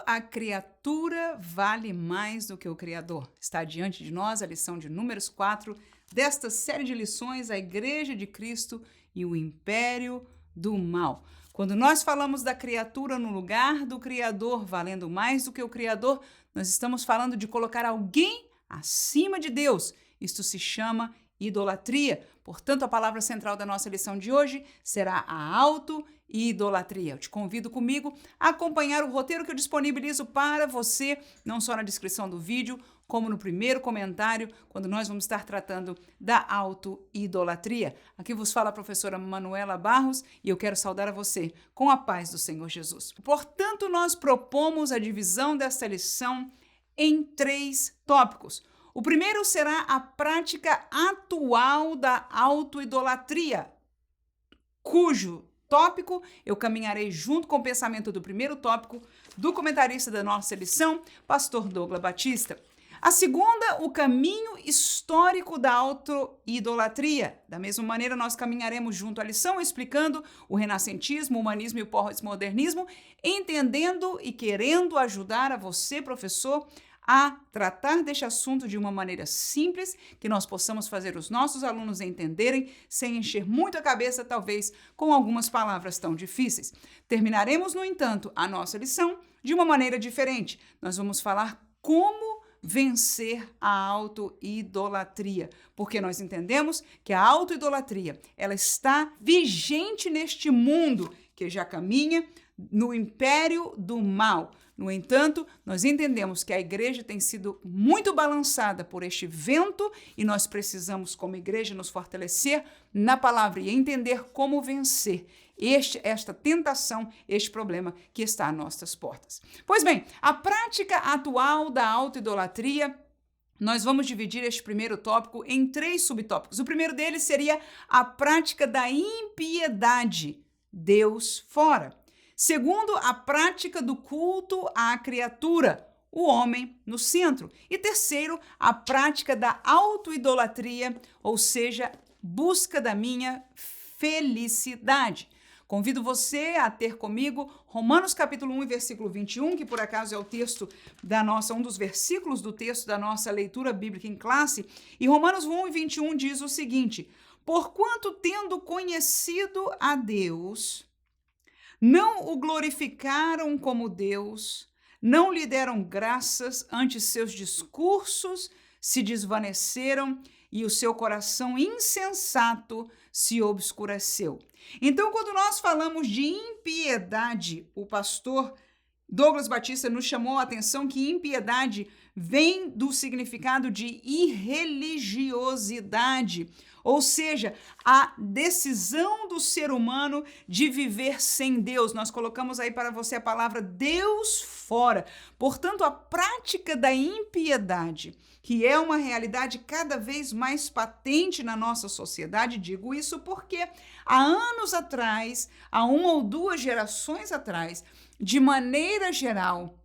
a criatura vale mais do que o Criador? Está diante de nós a lição de Números 4 desta série de lições, a Igreja de Cristo e o Império do Mal. Quando nós falamos da criatura no lugar do Criador, valendo mais do que o Criador, nós estamos falando de colocar alguém acima de Deus. Isto se chama idolatria. Portanto, a palavra central da nossa lição de hoje será a auto-idolatria. Eu te convido comigo a acompanhar o roteiro que eu disponibilizo para você, não só na descrição do vídeo, como no primeiro comentário, quando nós vamos estar tratando da auto-idolatria. Aqui vos fala a professora Manuela Barros e eu quero saudar a você com a paz do Senhor Jesus. Portanto, nós propomos a divisão desta lição em 3 tópicos. O primeiro será a prática atual da auto-idolatria, cujo tópico eu caminharei junto com o pensamento do primeiro tópico do comentarista da nossa lição, pastor Douglas Batista. A segunda, o caminho histórico da auto-idolatria. Da mesma maneira, nós caminharemos junto à lição explicando o renascentismo, o humanismo e o pós-modernismo, entendendo e querendo ajudar a você, professor, a tratar deste assunto de uma maneira simples, que nós possamos fazer os nossos alunos entenderem, sem encher muito a cabeça, talvez, com algumas palavras tão difíceis. Terminaremos, no entanto, a nossa lição de uma maneira diferente. Nós vamos falar como vencer a auto-idolatria, porque nós entendemos que a auto-idolatria, ela está vigente neste mundo que já caminha no império do mal. No entanto, nós entendemos que a igreja tem sido muito balançada por este vento e nós precisamos, como igreja, nos fortalecer na palavra e entender como vencer esta tentação, este problema que está às nossas portas. Pois bem, a prática atual da auto-idolatria, nós vamos dividir este primeiro tópico em 3 subtópicos. O primeiro deles seria a prática da impiedade, Deus fora. Segundo, a prática do culto à criatura, o homem no centro. E terceiro, a prática da auto-idolatria, ou seja, busca da minha felicidade. Convido você a ter comigo Romanos capítulo 1 e versículo 21, que por acaso é o texto um dos versículos do texto da nossa leitura bíblica em classe. E Romanos 1 e 21 diz o seguinte: porquanto tendo conhecido a Deus, não o glorificaram como Deus, não lhe deram graças, antes seus discursos se desvaneceram e o seu coração insensato se obscureceu. Então, quando nós falamos de impiedade, o pastor Douglas Batista nos chamou a atenção que impiedade vem do significado de irreligiosidade, ou seja, a decisão do ser humano de viver sem Deus. Nós colocamos aí para você a palavra Deus fora. Portanto, a prática da impiedade, que é uma realidade cada vez mais patente na nossa sociedade, digo isso porque há anos atrás, há 1 ou 2 gerações atrás, de maneira geral,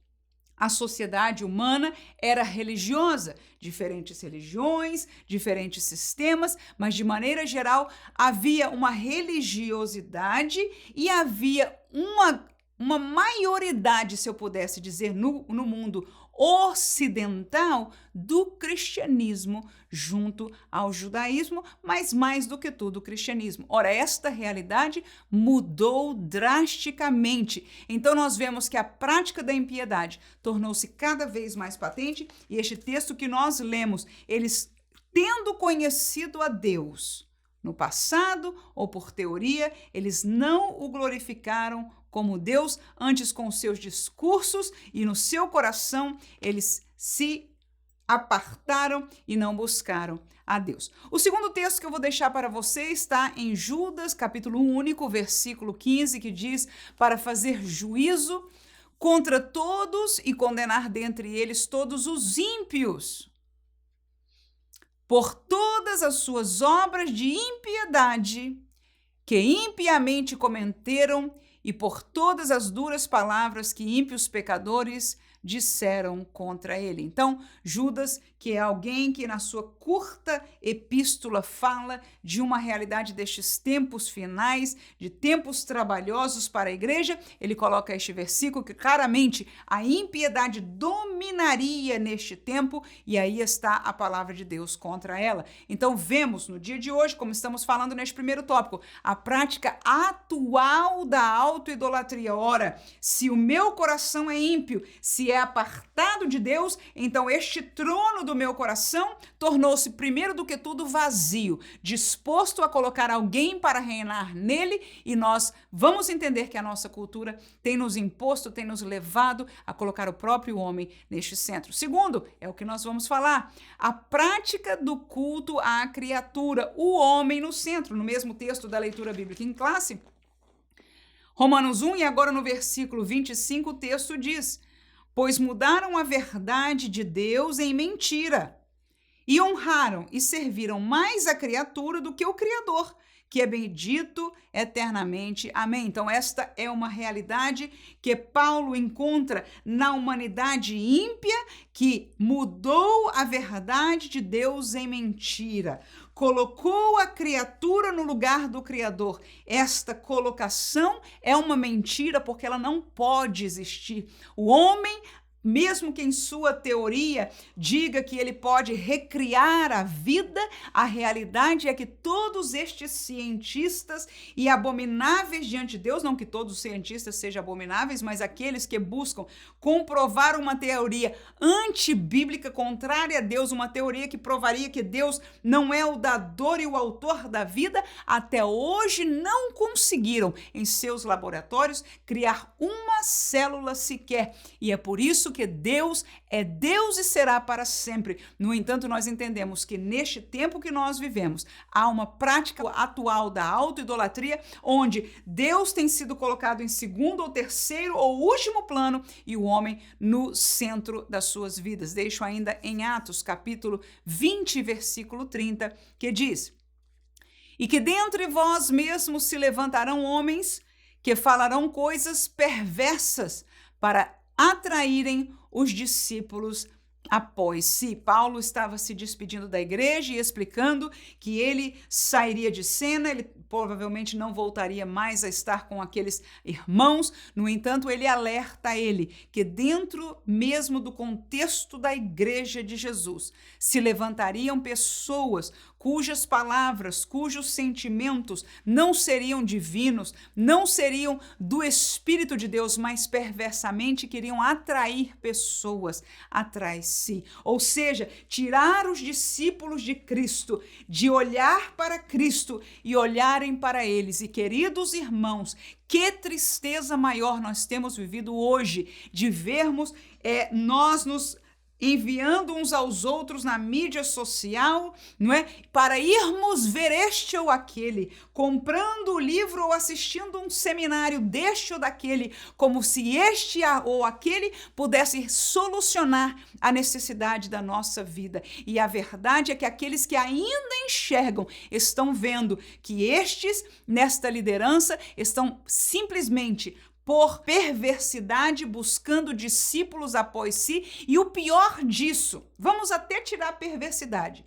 a sociedade humana era religiosa, diferentes religiões, diferentes sistemas, mas de maneira geral havia uma religiosidade e havia uma maioridade, se eu pudesse dizer, no mundo ocidental do cristianismo junto ao judaísmo, mas mais do que tudo o cristianismo. Ora, esta realidade mudou drasticamente. Então nós vemos que a prática da impiedade tornou-se cada vez mais patente e este texto que nós lemos, eles tendo conhecido a Deus no passado ou por teoria, eles não o glorificaram como Deus, antes com os seus discursos e no seu coração eles se apartaram e não buscaram a Deus. O segundo texto que eu vou deixar para você está em Judas, capítulo 1, versículo 15, que diz: para fazer juízo contra todos e condenar dentre eles todos os ímpios, por todas as suas obras de impiedade que impiamente cometeram, e por todas as duras palavras que ímpios pecadores disseram contra ele. Então, Judas, que é alguém que na sua curta epístola fala de uma realidade destes tempos finais, de tempos trabalhosos para a igreja, ele coloca este versículo que claramente a impiedade dominaria neste tempo e aí está a palavra de Deus contra ela. Então, vemos no dia de hoje, como estamos falando neste primeiro tópico, a prática atual da autoidolatria. Ora, se o meu coração é ímpio, se é apartado de Deus, então este trono do meu coração tornou-se, primeiro do que tudo, vazio, disposto a colocar alguém para reinar nele, e nós vamos entender que a nossa cultura tem nos imposto, tem nos levado a colocar o próprio homem neste centro. Segundo, é o que nós vamos falar, a prática do culto à criatura, o homem no centro, no mesmo texto da leitura bíblica em classe, Romanos 1, e agora no versículo 25, o texto diz: pois mudaram a verdade de Deus em mentira, e honraram e serviram mais a criatura do que o Criador, que é bendito eternamente. Amém. Então, esta é uma realidade que Paulo encontra na humanidade ímpia, que mudou a verdade de Deus em mentira, colocou a criatura no lugar do Criador. Esta colocação é uma mentira porque ela não pode existir. O homem, mesmo que em sua teoria diga que ele pode recriar a vida, a realidade é que todos estes cientistas e abomináveis diante de Deus, não que todos os cientistas sejam abomináveis, mas aqueles que buscam comprovar uma teoria antibíblica, contrária a Deus, uma teoria que provaria que Deus não é o dador e o autor da vida, até hoje não conseguiram em seus laboratórios criar uma célula sequer. E é por isso que Deus é Deus e será para sempre. No entanto, nós entendemos que neste tempo que nós vivemos, há uma prática atual da autoidolatria, onde Deus tem sido colocado em segundo ou terceiro ou último plano e o homem no centro das suas vidas. Deixo ainda em Atos, capítulo 20, versículo 30, que diz: e que dentre vós mesmos se levantarão homens que falarão coisas perversas para atraírem os discípulos após si. Paulo estava se despedindo da igreja e explicando que ele sairia de cena, ele provavelmente não voltaria mais a estar com aqueles irmãos. No entanto, ele alerta ele que dentro mesmo do contexto da igreja de Jesus se levantariam pessoas cujas palavras, cujos sentimentos não seriam divinos, não seriam do Espírito de Deus, mas perversamente queriam atrair pessoas atrás de si. Ou seja, tirar os discípulos de Cristo, de olhar para Cristo e olharem para eles. E, queridos irmãos, que tristeza maior nós temos vivido hoje de vermos nós nos enviando uns aos outros na mídia social, não é? Para irmos ver este ou aquele, comprando o livro ou assistindo um seminário deste ou daquele, como se este ou aquele pudesse solucionar a necessidade da nossa vida. E a verdade é que aqueles que ainda enxergam estão vendo que estes, nesta liderança, estão simplesmente por perversidade, buscando discípulos após si, e o pior disso, vamos até tirar a perversidade,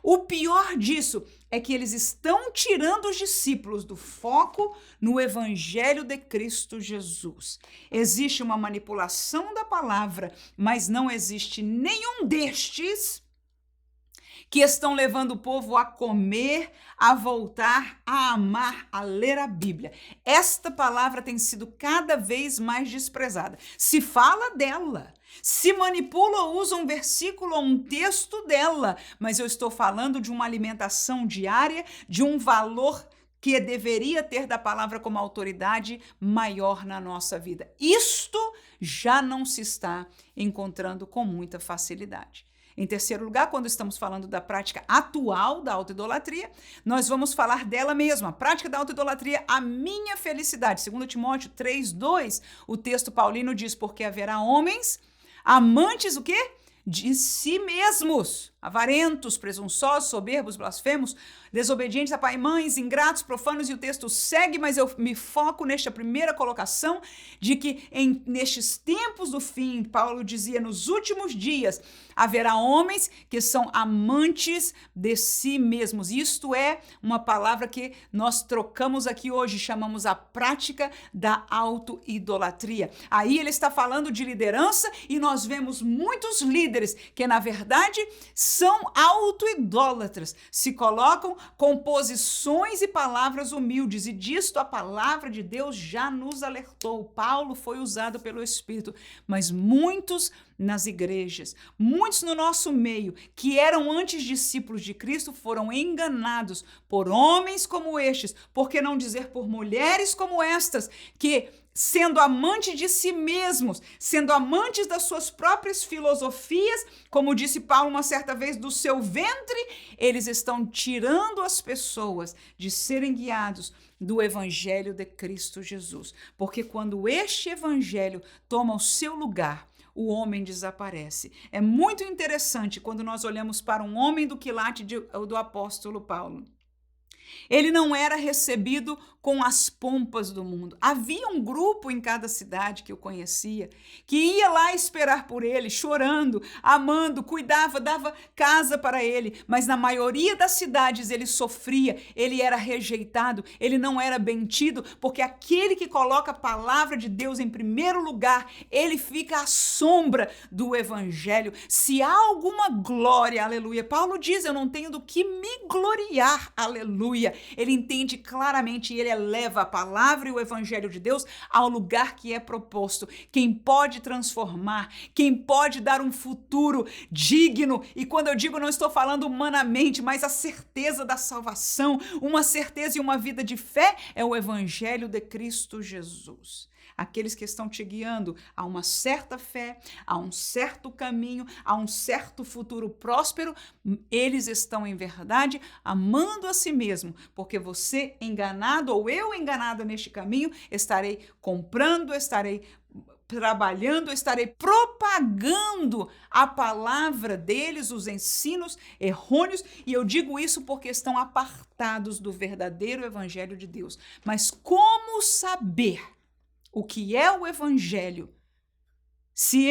o pior disso é que eles estão tirando os discípulos do foco no Evangelho de Cristo Jesus. Existe uma manipulação da palavra, mas não existe nenhum destes que estão levando o povo a comer, a voltar, a amar, a ler a Bíblia. Esta palavra tem sido cada vez mais desprezada. Se fala dela, se manipula ou usa um versículo ou um texto dela, mas eu estou falando de uma alimentação diária, de um valor que deveria ter da palavra como autoridade maior na nossa vida. Isto já não se está encontrando com muita facilidade. Em terceiro lugar, quando estamos falando da prática atual da autoidolatria, nós vamos falar dela mesma. A prática da autoidolatria, a minha felicidade. 2 Timóteo 3:2, o texto paulino diz: porque haverá homens amantes o quê? De si mesmos, avarentos, presunçosos, soberbos, blasfemos, desobedientes a pai e mães, ingratos, profanos, e o texto segue, mas eu me foco nesta primeira colocação de que nestes tempos do fim, Paulo dizia, nos últimos dias, haverá homens que são amantes de si mesmos. Isto é uma palavra que nós trocamos aqui hoje, chamamos a prática da autoidolatria. Aí ele está falando de liderança e nós vemos muitos líderes que, na verdade, são autoidólatras, se colocam com posições e palavras humildes, e disto a palavra de Deus já nos alertou. Paulo foi usado pelo Espírito, mas muitos nas igrejas, muitos no nosso meio, que eram antes discípulos de Cristo, foram enganados por homens como estes, por que não dizer por mulheres como estas, que, sendo amantes de si mesmos, sendo amantes das suas próprias filosofias, como disse Paulo uma certa vez, do seu ventre, eles estão tirando as pessoas de serem guiados do Evangelho de Cristo Jesus. Porque quando este Evangelho toma o seu lugar, o homem desaparece. É muito interessante quando nós olhamos para um homem do quilate do apóstolo Paulo. Ele não era recebido com as pompas do mundo. Havia um grupo em cada cidade que eu conhecia, que ia lá esperar por ele, chorando, amando, cuidava, dava casa para ele, mas na maioria das cidades ele sofria, ele era rejeitado, ele não era bem tido, porque aquele que coloca a palavra de Deus em primeiro lugar, ele fica à sombra do evangelho. Se há alguma glória, aleluia, Paulo diz, eu não tenho do que me gloriar, aleluia. Ele entende claramente e ele eleva a palavra e o evangelho de Deus ao lugar que é proposto. Quem pode transformar, quem pode dar um futuro digno, e quando eu digo não estou falando humanamente, mas a certeza da salvação, uma certeza e uma vida de fé, é o evangelho de Cristo Jesus. Aqueles que estão te guiando a uma certa fé, a um certo caminho, a um certo futuro próspero, eles estão em verdade amando a si mesmo, porque você enganado ou eu enganada neste caminho, estarei comprando, estarei trabalhando, estarei propagando a palavra deles, os ensinos errôneos, e eu digo isso porque estão apartados do verdadeiro evangelho de Deus. Mas como saber o que é o evangelho se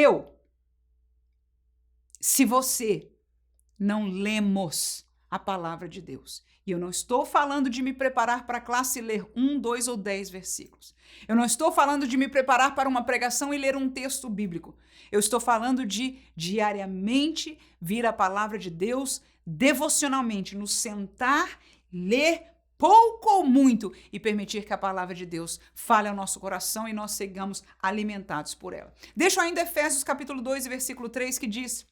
você não lemos a palavra de Deus? E eu não estou falando de me preparar para a classe e ler 1, 2 ou 10 versículos. Eu não estou falando de me preparar para uma pregação e ler um texto bíblico. Eu estou falando de diariamente vir a palavra de Deus devocionalmente, nos sentar, ler pouco ou muito e permitir que a palavra de Deus fale ao nosso coração e nós sigamos alimentados por ela. Deixo ainda Efésios capítulo 2 e versículo 3 que diz: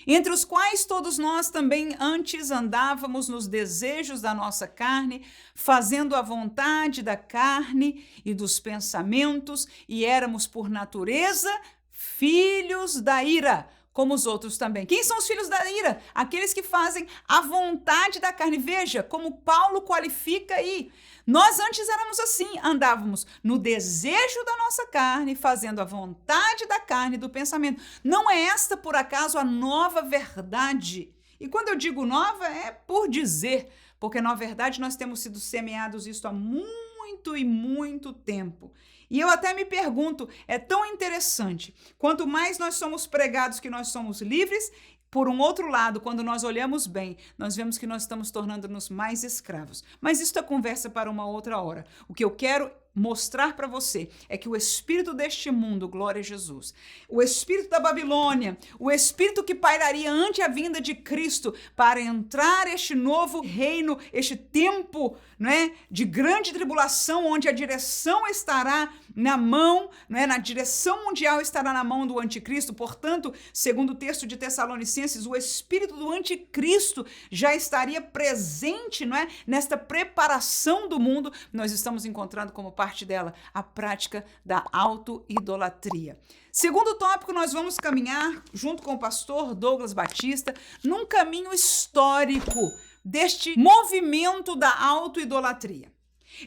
entre os quais todos nós também antes andávamos nos desejos da nossa carne, fazendo a vontade da carne e dos pensamentos, e éramos por natureza filhos da ira, como os outros também. Quem são os filhos da ira? Aqueles que fazem a vontade da carne. Veja como Paulo qualifica aí. Nós antes éramos assim, andávamos no desejo da nossa carne, fazendo a vontade da carne e do pensamento. Não é esta, por acaso, a nova verdade? E quando eu digo nova, é por dizer, porque na verdade nós temos sido semeados isto há muito e muito tempo. E eu até me pergunto, é tão interessante, quanto mais nós somos pregados que nós somos livres, por um outro lado, quando nós olhamos bem, nós vemos que nós estamos tornando-nos mais escravos. Mas isso é conversa para uma outra hora. O que eu quero mostrar para você é que o espírito deste mundo, glória a Jesus, o espírito da Babilônia, o espírito que pairaria ante a vinda de Cristo para entrar este novo reino, este tempo, né, de grande tribulação, onde a direção estará na mão, né, na direção mundial estará na mão do anticristo. Portanto, segundo o texto de Tessalonicenses, o espírito do anticristo já estaria presente, não é, nesta preparação do mundo. Nós estamos encontrando como parte dela a prática da autoidolatria. Segundo tópico, nós vamos caminhar junto com o pastor Douglas Batista num caminho histórico deste movimento da autoidolatria.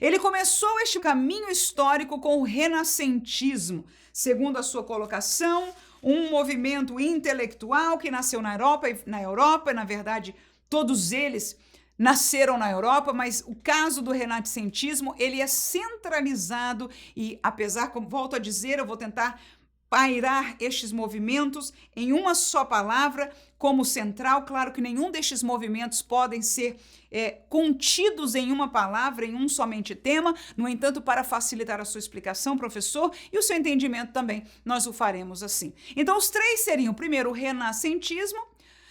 Ele começou este caminho histórico com o renascentismo, segundo a sua colocação, um movimento intelectual que nasceu na Europa, e na verdade todos eles nasceram na Europa, mas o caso do renascentismo, ele é centralizado e, apesar, como volto a dizer, eu vou tentar pairar estes movimentos em uma só palavra como central. Claro que nenhum destes movimentos podem ser contidos em uma palavra, em um somente tema. No entanto, para facilitar a sua explicação, professor, e o seu entendimento também, nós o faremos assim. Então, os três seriam, primeiro, o renascentismo,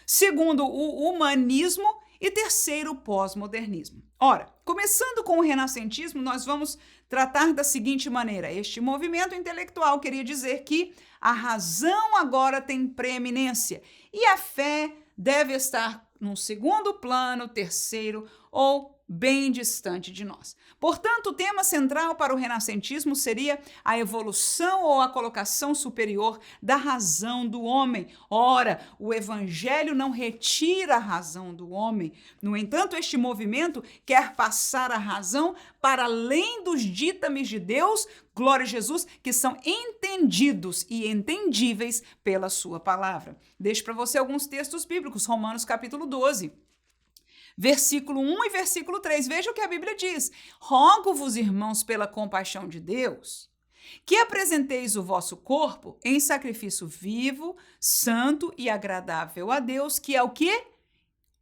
segundo, o humanismo e terceiro, o pós-modernismo. Ora, começando com o renascentismo, nós vamos tratar da seguinte maneira: este movimento intelectual queria dizer que a razão agora tem preeminência e a fé deve estar num segundo plano, terceiro ou bem distante de nós. Portanto, o tema central para o renascentismo seria a evolução ou a colocação superior da razão do homem. Ora, o evangelho não retira a razão do homem. No entanto, este movimento quer passar a razão para além dos ditames de Deus, glória a Jesus, que são entendidos e entendíveis pela sua palavra. Deixo para você alguns textos bíblicos, Romanos capítulo 12. Versículo 1 e versículo 3. Veja o que a Bíblia diz. Rogo-vos, irmãos, pela compaixão de Deus, que apresenteis o vosso corpo em sacrifício vivo, santo e agradável a Deus, que é o quê?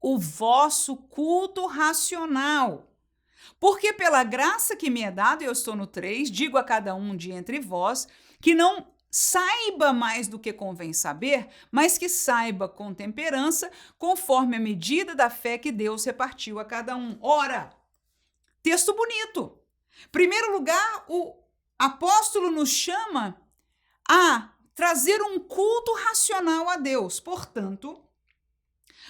O vosso culto racional. Porque pela graça que me é dada, eu estou no 3, digo a cada um de entre vós, que não saiba mais do que convém saber, mas que saiba com temperança, conforme a medida da fé que Deus repartiu a cada um. Ora, texto bonito. Em primeiro lugar, o apóstolo nos chama a trazer um culto racional a Deus. Portanto,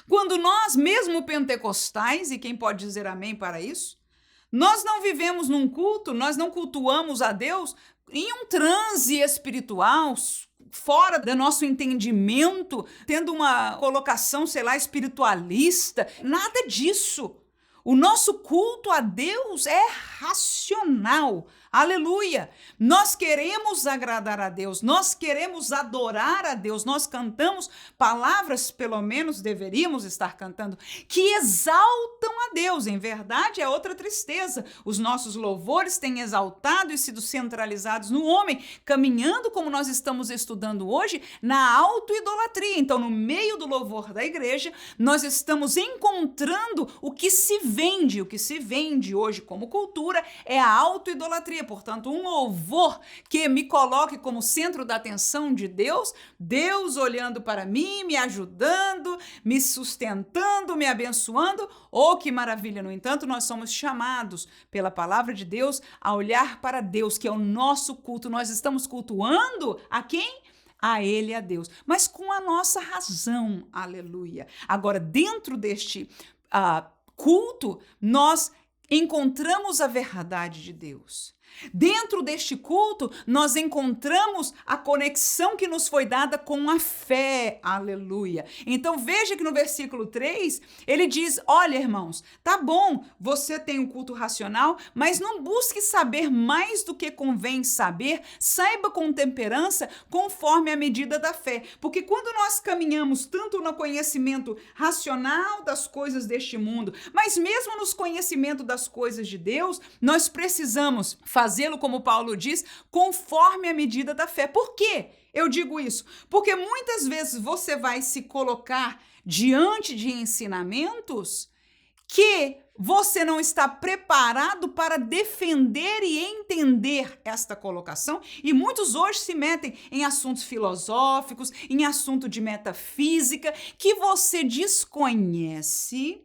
quando nós, mesmo pentecostais, e quem pode dizer amém para isso, nós não vivemos num culto, nós não cultuamos a Deus em um transe espiritual, fora do nosso entendimento, tendo uma colocação, sei lá, espiritualista, nada disso. O nosso culto a Deus é racional. Aleluia! Nós queremos agradar a Deus, nós queremos adorar a Deus, nós cantamos palavras, pelo menos deveríamos estar cantando, que exaltam a Deus. Em verdade, é outra tristeza. Os nossos louvores têm exaltado e sido centralizados no homem, caminhando, como nós estamos estudando hoje, na autoidolatria. Então, no meio do louvor da igreja, nós estamos encontrando o que se vende hoje como cultura é a autoidolatria. Portanto, um louvor que me coloque como centro da atenção de Deus, Deus olhando para mim, me ajudando, me sustentando, me abençoando. Oh, que maravilha! No entanto, nós somos chamados pela palavra de Deus a olhar para Deus, que é o nosso culto. Nós estamos cultuando a quem? A Ele, a Deus, mas com a nossa razão. Aleluia! Agora, dentro deste culto, nós encontramos a verdade de Deus. Dentro deste culto, nós encontramos a conexão que nos foi dada com a fé. Aleluia. Então, veja que no versículo 3, ele diz, olha, irmãos, tá bom, você tem um culto racional, mas não busque saber mais do que convém saber, saiba com temperança, conforme a medida da fé. Porque quando nós caminhamos tanto no conhecimento racional das coisas deste mundo, mas mesmo nos conhecimentos das coisas de Deus, nós precisamos fazê-lo, como Paulo diz, conforme a medida da fé. Por quê? Eu digo isso porque muitas vezes você vai se colocar diante de ensinamentos que você não está preparado para defender e entender esta colocação, e muitos hoje se metem em assuntos filosóficos, em assunto de metafísica, que você desconhece.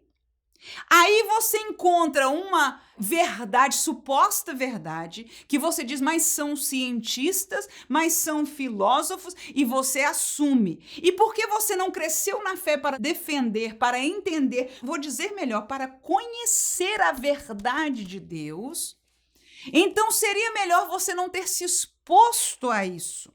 Aí você encontra uma verdade, suposta verdade, que você diz, mas são cientistas, mas são filósofos, e você assume. E porque você não cresceu na fé para defender, para entender, vou dizer melhor, para conhecer a verdade de Deus, então seria melhor você não ter se exposto a isso.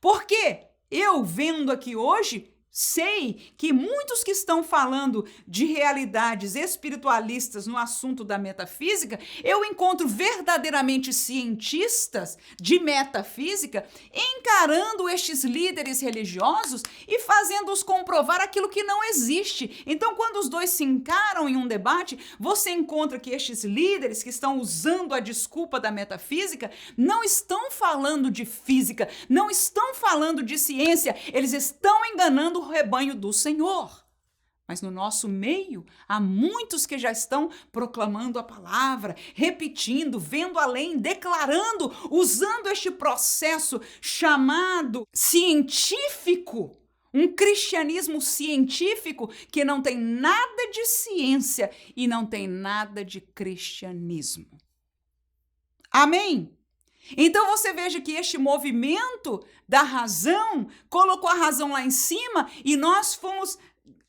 Porque eu vendo aqui hoje, sei que muitos que estão falando de realidades espiritualistas no assunto da metafísica, eu encontro verdadeiramente cientistas de metafísica encarando estes líderes religiosos e fazendo-os comprovar aquilo que não existe. Então, quando os dois se encaram em um debate, você encontra que estes líderes que estão usando a desculpa da metafísica não estão falando de física, não estão falando de ciência, eles estão enganando o rebanho do Senhor. Mas no nosso meio, há muitos que já estão proclamando a palavra, repetindo, vendo além, declarando, usando este processo chamado científico, um cristianismo científico que não tem nada de ciência e não tem nada de cristianismo. Amém? Então você veja que este movimento da razão colocou a razão lá em cima e nós fomos,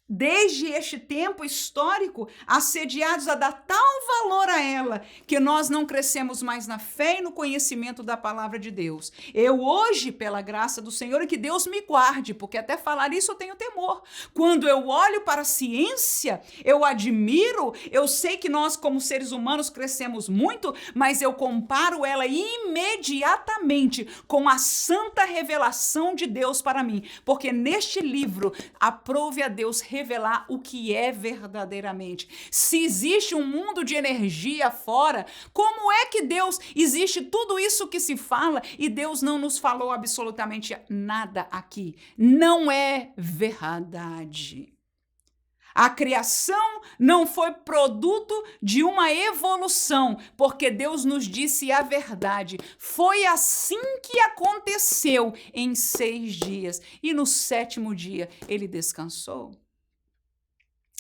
desde este tempo histórico, assediados a dar tal valor a ela que nós não crescemos mais na fé e no conhecimento da palavra de Deus. Eu hoje, pela graça do Senhor, e que Deus me guarde, porque até falar isso eu tenho temor. Quando eu olho para a ciência, eu admiro, eu sei que nós como seres humanos crescemos muito, mas eu comparo ela imediatamente com a santa revelação de Deus para mim, porque neste livro aprove a Deus revelar o que é verdadeiramente. Se existe um mundo de energia fora, como é que Deus existe tudo isso que se fala e Deus não nos falou absolutamente nada aqui? Não é verdade. A criação não foi produto de uma evolução, porque Deus nos disse a verdade. Foi assim que aconteceu em 6 dias. E no 7º dia ele descansou.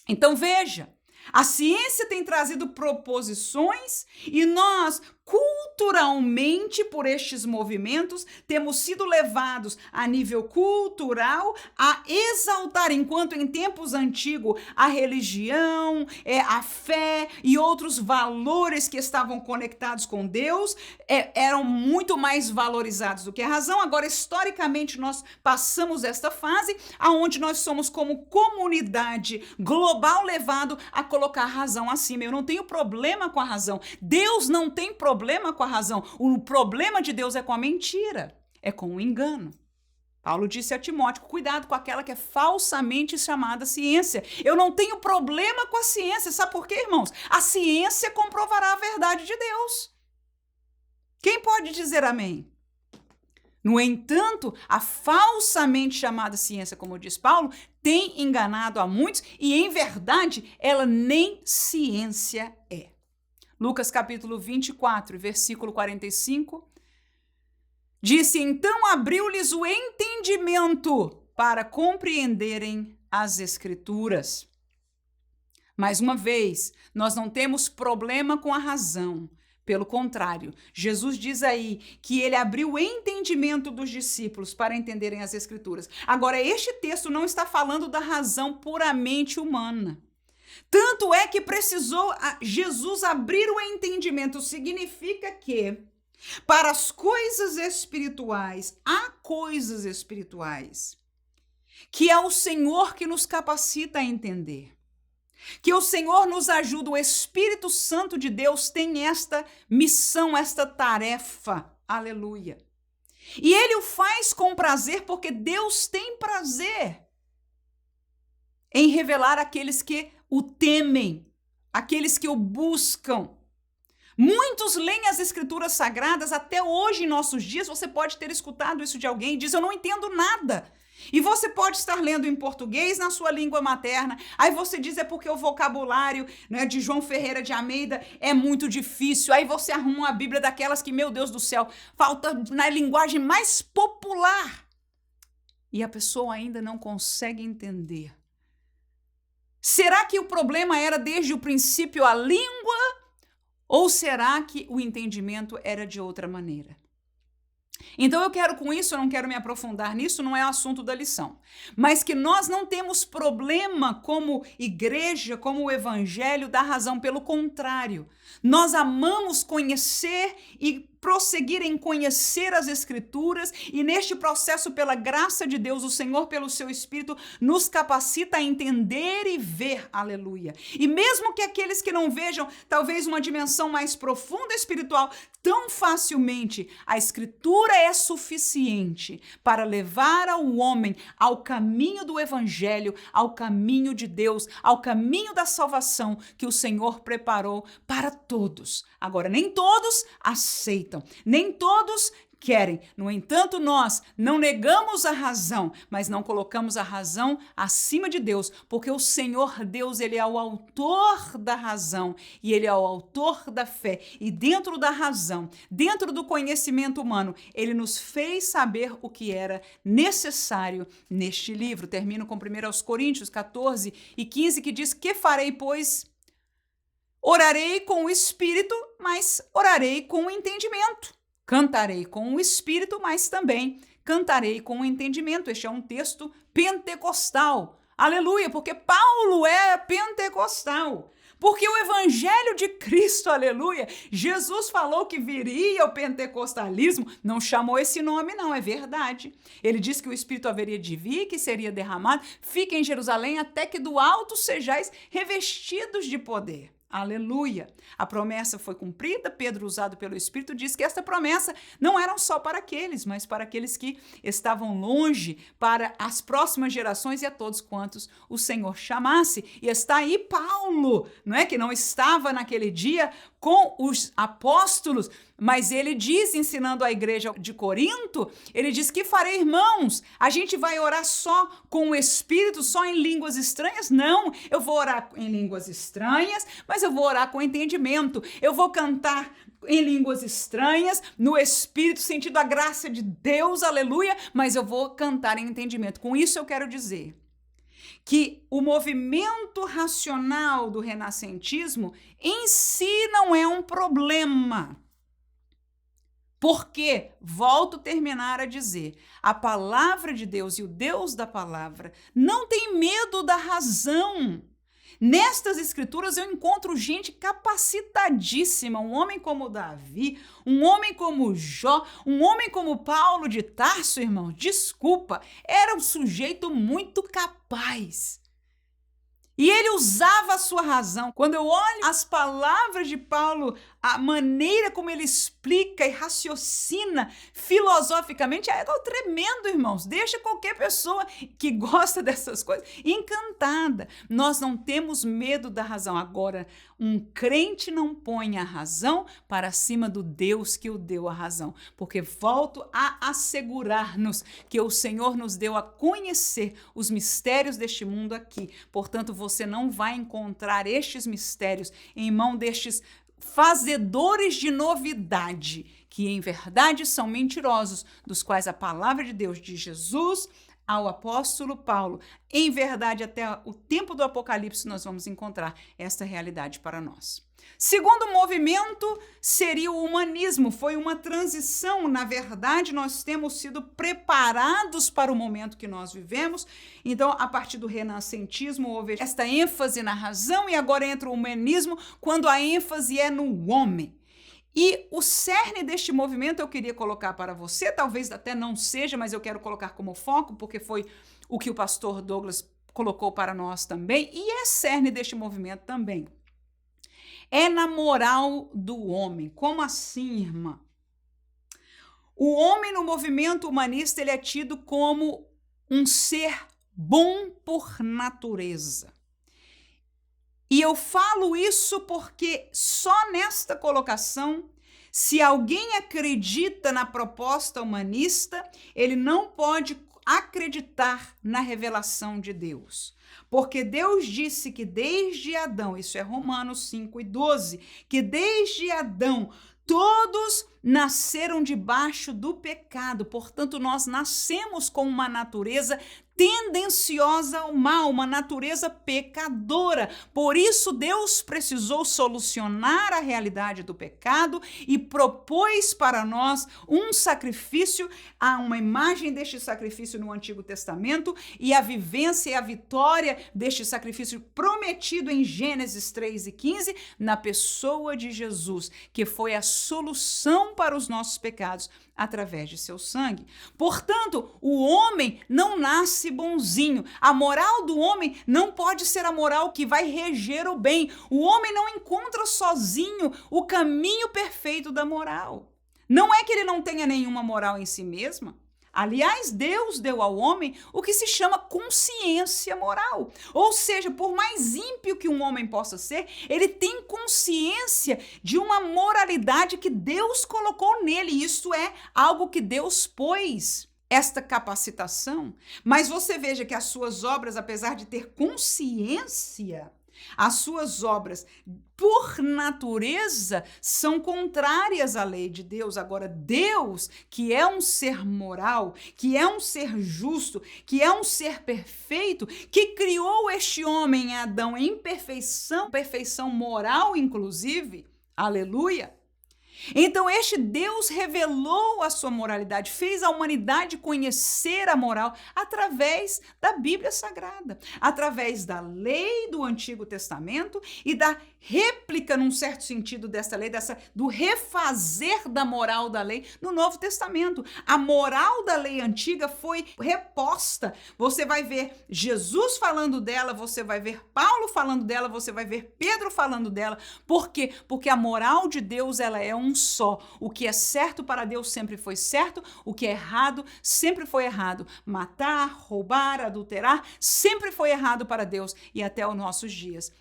Então veja, a ciência tem trazido proposições e nós, culturalmente, por estes movimentos, temos sido levados a nível cultural a exaltar, enquanto em tempos antigos a religião, a fé e outros valores que estavam conectados com Deus eram muito mais valorizados do que a razão. Agora, historicamente, nós passamos esta fase onde nós somos, como comunidade global, levado a colocar a razão acima. Eu não tenho problema com a razão. Deus não tem problema com a razão. O problema de Deus é com a mentira, é com o engano. Paulo disse a Timóteo, cuidado com aquela que é falsamente chamada ciência. Eu não tenho problema com a ciência. Sabe por quê, irmãos? A ciência comprovará a verdade de Deus. Quem pode dizer amém? No entanto, a falsamente chamada ciência, como diz Paulo, tem enganado a muitos e, em verdade, ela nem ciência é. Lucas capítulo 24, versículo 45, disse, então abriu-lhes o entendimento para compreenderem as Escrituras. Mais uma vez, nós não temos problema com a razão. Pelo contrário, Jesus diz aí que ele abriu o entendimento dos discípulos para entenderem as Escrituras. Agora, este texto não está falando da razão puramente humana. Tanto é que precisou Jesus abrir o entendimento. Significa que, para as coisas espirituais, há coisas espirituais que é o Senhor que nos capacita a entender. Que o Senhor nos ajuda, o Espírito Santo de Deus tem esta missão, esta tarefa, aleluia. E ele o faz com prazer, porque Deus tem prazer em revelar aqueles que o temem, aqueles que o buscam. Muitos leem as Escrituras Sagradas, até hoje em nossos dias, você pode ter escutado isso de alguém, diz, eu não entendo nada. E você pode estar lendo em português na sua língua materna, aí você diz é porque o vocabulário, né, de João Ferreira de Almeida é muito difícil, aí você arruma uma Bíblia daquelas que, meu Deus do céu, falta na linguagem mais popular. E a pessoa ainda não consegue entender. Será que o problema era desde o princípio a língua? Ou será que o entendimento era de outra maneira? Então eu quero com isso, eu não quero me aprofundar nisso, não é o assunto da lição. Mas que nós não temos problema como igreja, como o evangelho da razão, pelo contrário. Nós amamos conhecer e prosseguir em conhecer as Escrituras, e neste processo, pela graça de Deus, o Senhor, pelo seu Espírito, nos capacita a entender e ver, aleluia. E mesmo que aqueles que não vejam, talvez uma dimensão mais profunda espiritual, tão facilmente, a Escritura é suficiente para levar ao homem ao caminho do Evangelho, ao caminho de Deus, ao caminho da salvação que o Senhor preparou para todos. Agora, nem todos aceitam, nem todos querem. No entanto, nós não negamos a razão, mas não colocamos a razão acima de Deus, porque o Senhor Deus, ele é o autor da razão e ele é o autor da fé. E dentro da razão, dentro do conhecimento humano, ele nos fez saber o que era necessário neste livro. Termino com 1 Coríntios 14 e 15, que diz: que farei, pois? Orarei com o Espírito, mas orarei com o entendimento. Cantarei com o Espírito, mas também cantarei com o entendimento. Este é um texto pentecostal. Aleluia, porque Paulo é pentecostal. Porque o Evangelho de Cristo, aleluia, Jesus falou que viria o pentecostalismo, não chamou esse nome não, é verdade. Ele disse que o Espírito haveria de vir, que seria derramado. Fiquem em Jerusalém até que do alto sejais revestidos de poder. Aleluia! A promessa foi cumprida. Pedro, usado pelo Espírito, diz que esta promessa não era só para aqueles, mas para aqueles que estavam longe, para as próximas gerações e a todos quantos o Senhor chamasse. E está aí Paulo, não é? Que não estava naquele dia com os apóstolos, mas ele diz, ensinando a igreja de Corinto, ele diz: que farei, irmãos? A gente vai orar só com o Espírito, só em línguas estranhas? Não, eu vou orar em línguas estranhas, mas eu vou orar com entendimento. Eu vou cantar em línguas estranhas, no Espírito, sentindo a graça de Deus, aleluia, mas eu vou cantar em entendimento. Com isso eu quero dizer que o movimento racional do renascentismo em si não é um problema. Porque, volto a terminar a dizer, a palavra de Deus e o Deus da palavra não tem medo da razão. Nestas escrituras eu encontro gente capacitadíssima, um homem como Davi, um homem como Jó, um homem como Paulo de Tarso, irmão, desculpa, era um sujeito muito capaz. E ele usava a sua razão. Quando eu olho as palavras de Paulo, a maneira como ele explica e raciocina filosoficamente, é tremendo, irmãos. Deixa qualquer pessoa que gosta dessas coisas encantada. Nós não temos medo da razão. Agora, um crente não põe a razão para cima do Deus que o deu a razão. Porque volto a assegurar-nos que o Senhor nos deu a conhecer os mistérios deste mundo aqui. Portanto, você não vai encontrar estes mistérios em mão destes fazedores de novidade, que em verdade são mentirosos, dos quais a palavra de Deus de Jesus ao apóstolo Paulo, em verdade até o tempo do Apocalipse nós vamos encontrar esta realidade para nós. Segundo movimento seria o humanismo, foi uma transição, na verdade nós temos sido preparados para o momento que nós vivemos, então a partir do renascentismo houve esta ênfase na razão e agora entra o humanismo quando a ênfase é no homem. E o cerne deste movimento eu queria colocar para você, talvez até não seja, mas eu quero colocar como foco, porque foi o que o pastor Douglas colocou para nós também, e é cerne deste movimento também. É na moral do homem. Como assim, irmã? O homem no movimento humanista ele é tido como um ser bom por natureza. E eu falo isso porque só nesta colocação, se alguém acredita na proposta humanista, ele não pode acreditar na revelação de Deus. Porque Deus disse que desde Adão, isso é Romanos 5:12, que desde Adão todos nasceram debaixo do pecado, portanto nós nascemos com uma natureza tendenciosa ao mal, uma natureza pecadora. Por isso Deus precisou solucionar a realidade do pecado e propôs para nós um sacrifício, há uma imagem deste sacrifício no Antigo Testamento e a vivência e a vitória deste sacrifício prometido em Gênesis 3:15 na pessoa de Jesus, que foi a solução propiciação para os nossos pecados através de seu sangue. Portanto, o homem não nasce bonzinho. A moral do homem não pode ser a moral que vai reger o bem. O homem não encontra sozinho o caminho perfeito da moral. Não é que ele não tenha nenhuma moral em si mesma. Aliás, Deus deu ao homem o que se chama consciência moral. Ou seja, por mais ímpio que um homem possa ser, ele tem consciência de uma moralidade que Deus colocou nele. Isso é algo que Deus pôs, esta capacitação. Mas você veja que as suas obras, apesar de ter consciência, as suas obras, por natureza, são contrárias à lei de Deus. Agora, Deus, que é um ser moral, que é um ser justo, que é um ser perfeito, que criou este homem, Adão, em perfeição, perfeição moral, inclusive, aleluia. Então, este Deus revelou a sua moralidade, fez a humanidade conhecer a moral através da Bíblia Sagrada, através da lei do Antigo Testamento e da réplica, num certo sentido, dessa lei, do refazer da moral da lei no Novo Testamento. A moral da lei antiga foi reposta. Você vai ver Jesus falando dela, você vai ver Paulo falando dela, você vai ver Pedro falando dela. Por quê? Porque a moral de Deus, ela é um só. O que é certo para Deus sempre foi certo, o que é errado sempre foi errado. Matar, roubar, adulterar sempre foi errado para Deus e até os nossos dias.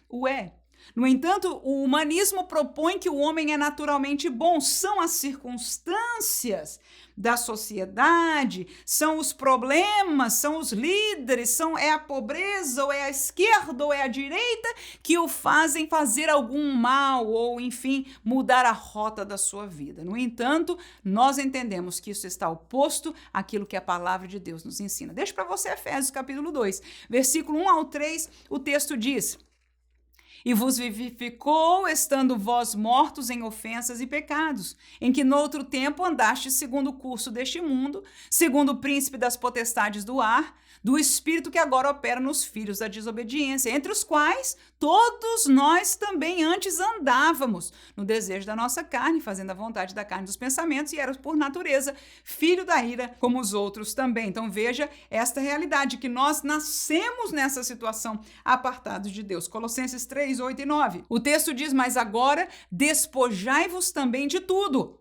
No entanto, o humanismo propõe que o homem é naturalmente bom. São as circunstâncias da sociedade, são os problemas, são os líderes, é a pobreza, ou é a esquerda, ou é a direita, que o fazem fazer algum mal, ou, enfim, mudar a rota da sua vida. No entanto, nós entendemos que isso está oposto àquilo que a palavra de Deus nos ensina. Deixa para você Efésios capítulo 2, versículo 1 ao 3, o texto diz: e vos vivificou, estando vós mortos em ofensas e pecados, em que noutro tempo andastes segundo o curso deste mundo, segundo o príncipe das potestades do ar, do espírito que agora opera nos filhos da desobediência, entre os quais todos nós também antes andávamos, no desejo da nossa carne, fazendo a vontade da carne dos pensamentos, e éramos por natureza filho da ira, como os outros também. Então veja esta realidade, que nós nascemos nessa situação, apartados de Deus. Colossenses 3, 8 e 9. O texto diz: mas agora despojai-vos também de tudo,